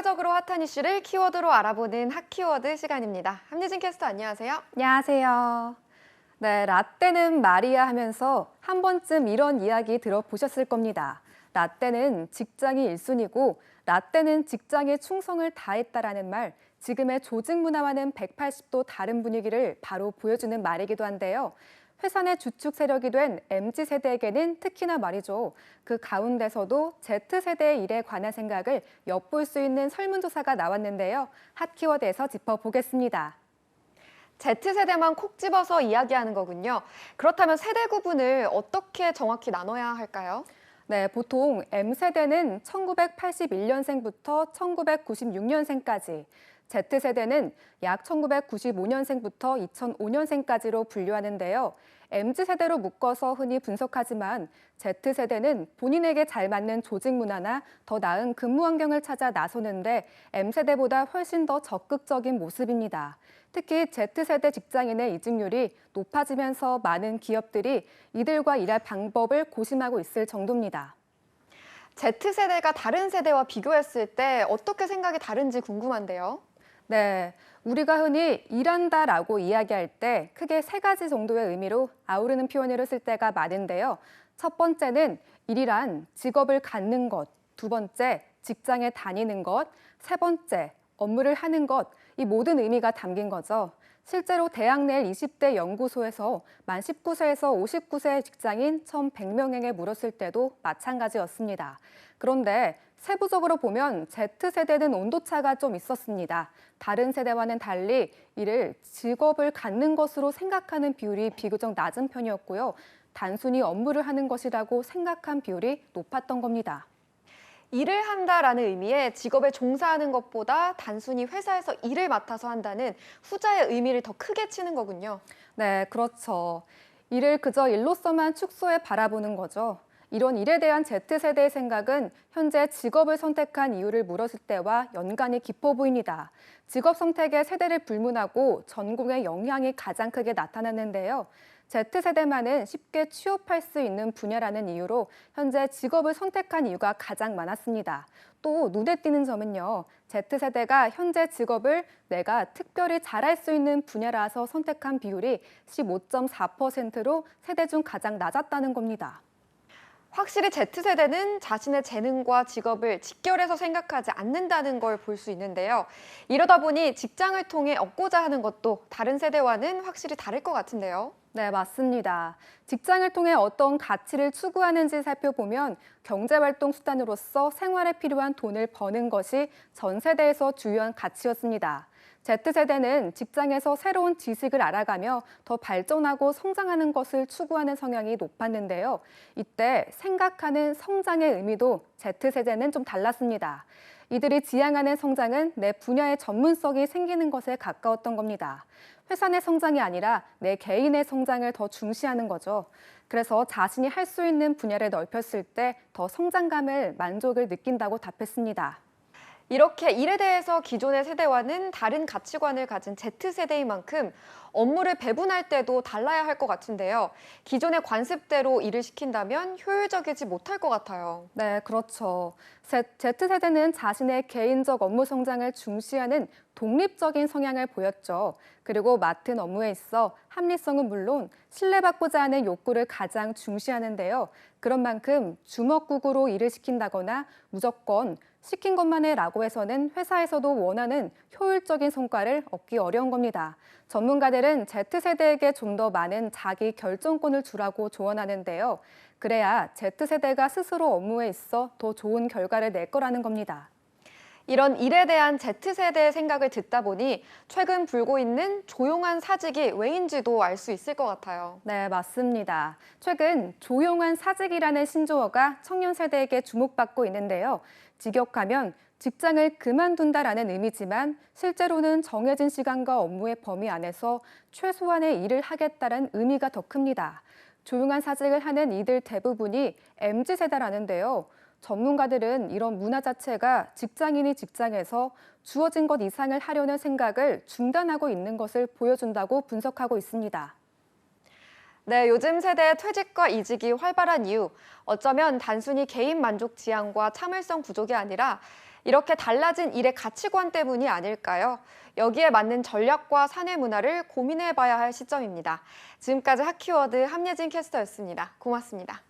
사회적으로 핫한 이슈를 키워드로 알아보는 핫키워드 시간입니다. 함유진 캐스터 안녕하세요. 안녕하세요. 네, 라떼는 말이야 하면서 한 번쯤 이런 이야기 들어보셨을 겁니다. 라떼는 직장이 1순위고 라떼는 직장에 충성을 다했다라는 말, 지금의 조직 문화와는 180도 다른 분위기를 바로 보여주는 말이기도 한데요. 회사 내 주축 세력이 된 MZ세대에게는 특히나 말이죠. 그 가운데서도 Z세대의 일에 관한 생각을 엿볼 수 있는 설문조사가 나왔는데요. 핫키워드에서 짚어보겠습니다. Z세대만 콕 집어서 이야기하는 거군요. 그렇다면 세대 구분을 어떻게 정확히 나눠야 할까요? 네, 보통 M세대는 1981년생부터 1996년생까지, Z세대는 약 1995년생부터 2005년생까지로 분류하는데요. MZ세대로 묶어서 흔히 분석하지만 Z세대는 본인에게 잘 맞는 조직 문화나 더 나은 근무 환경을 찾아 나서는데 M세대보다 훨씬 더 적극적인 모습입니다. 특히 Z세대 직장인의 이직률이 높아지면서 많은 기업들이 이들과 일할 방법을 고심하고 있을 정도입니다. Z세대가 다른 세대와 비교했을 때 어떻게 생각이 다른지 궁금한데요. 네, 우리가 흔히 일한다라고 이야기할 때 크게 세 가지 정도의 의미로 아우르는 표현으로 쓸 때가 많은데요. 첫 번째는 일이란 직업을 갖는 것, 두 번째 직장에 다니는 것, 세 번째 업무를 하는 것, 이 모든 의미가 담긴 거죠. 실제로 대학 내 20대 연구소에서 만 19세에서 59세 직장인 1,100명에게 물었을 때도 마찬가지였습니다. 그런데 세부적으로 보면 Z세대는 온도차가 좀 있었습니다. 다른 세대와는 달리 이를 직업을 갖는 것으로 생각하는 비율이 비교적 낮은 편이었고요. 단순히 업무를 하는 것이라고 생각한 비율이 높았던 겁니다. 일을 한다라는 의미의 직업에 종사하는 것보다 단순히 회사에서 일을 맡아서 한다는 후자의 의미를 더 크게 치는 거군요. 네, 그렇죠. 일을 그저 일로서만 축소해 바라보는 거죠. 이런 일에 대한 Z세대의 생각은 현재 직업을 선택한 이유를 물었을 때와 연관이 깊어 보입니다. 직업 선택의 세대를 불문하고 전공의 영향이 가장 크게 나타났는데요. Z세대만은 쉽게 취업할 수 있는 분야라는 이유로 현재 직업을 선택한 이유가 가장 많았습니다. 또 눈에 띄는 점은요. Z세대가 현재 직업을 내가 특별히 잘할 수 있는 분야라서 선택한 비율이 15.4%로 세대 중 가장 낮았다는 겁니다. 확실히 Z세대는 자신의 재능과 직업을 직결해서 생각하지 않는다는 걸 볼 수 있는데요. 이러다 보니 직장을 통해 얻고자 하는 것도 다른 세대와는 확실히 다를 것 같은데요. 네, 맞습니다. 직장을 통해 어떤 가치를 추구하는지 살펴보면 경제활동 수단으로서 생활에 필요한 돈을 버는 것이 전 세대에서 주요한 가치였습니다. Z세대는 직장에서 새로운 지식을 알아가며 더 발전하고 성장하는 것을 추구하는 성향이 높았는데요. 이때 생각하는 성장의 의미도 Z세대는 좀 달랐습니다. 이들이 지향하는 성장은 내 분야의 전문성이 생기는 것에 가까웠던 겁니다. 회사 내 성장이 아니라 내 개인의 성장을 더 중시하는 거죠. 그래서 자신이 할 수 있는 분야를 넓혔을 때 더 성장감을 만족을 느낀다고 답했습니다. 이렇게 일에 대해서 기존의 세대와는 다른 가치관을 가진 Z세대인 만큼 업무를 배분할 때도 달라야 할 것 같은데요. 기존의 관습대로 일을 시킨다면 효율적이지 못할 것 같아요. 네, 그렇죠. Z세대는 자신의 개인적 업무 성장을 중시하는 독립적인 성향을 보였죠. 그리고 맡은 업무에 있어 합리성은 물론 신뢰받고자 하는 욕구를 가장 중시하는데요. 그런 만큼 주먹구구로 일을 시킨다거나 무조건 시킨 것만 해라고 해서는 회사에서도 원하는 효율적인 성과를 얻기 어려운 겁니다. 전문가들은 Z세대에게 좀 더 많은 자기 결정권을 주라고 조언하는데요. 그래야 Z세대가 스스로 업무에 있어 더 좋은 결과를 낼 거라는 겁니다. 이런 일에 대한 Z세대의 생각을 듣다 보니 최근 불고 있는 조용한 사직이 왜인지도 알 수 있을 것 같아요. 네, 맞습니다. 최근 조용한 사직이라는 신조어가 청년 세대에게 주목받고 있는데요. 직역하면 직장을 그만둔다라는 의미지만 실제로는 정해진 시간과 업무의 범위 안에서 최소한의 일을 하겠다는 의미가 더 큽니다. 조용한 사직을 하는 이들 대부분이 MZ세대라는데요. 전문가들은 이런 문화 자체가 직장인이 직장에서 주어진 것 이상을 하려는 생각을 중단하고 있는 것을 보여준다고 분석하고 있습니다. 네, 요즘 세대의 퇴직과 이직이 활발한 이유, 어쩌면 단순히 개인 만족 지향과 참을성 부족이 아니라 이렇게 달라진 일의 가치관 때문이 아닐까요? 여기에 맞는 전략과 사내 문화를 고민해봐야 할 시점입니다. 지금까지 핫키워드 함예진 캐스터였습니다. 고맙습니다.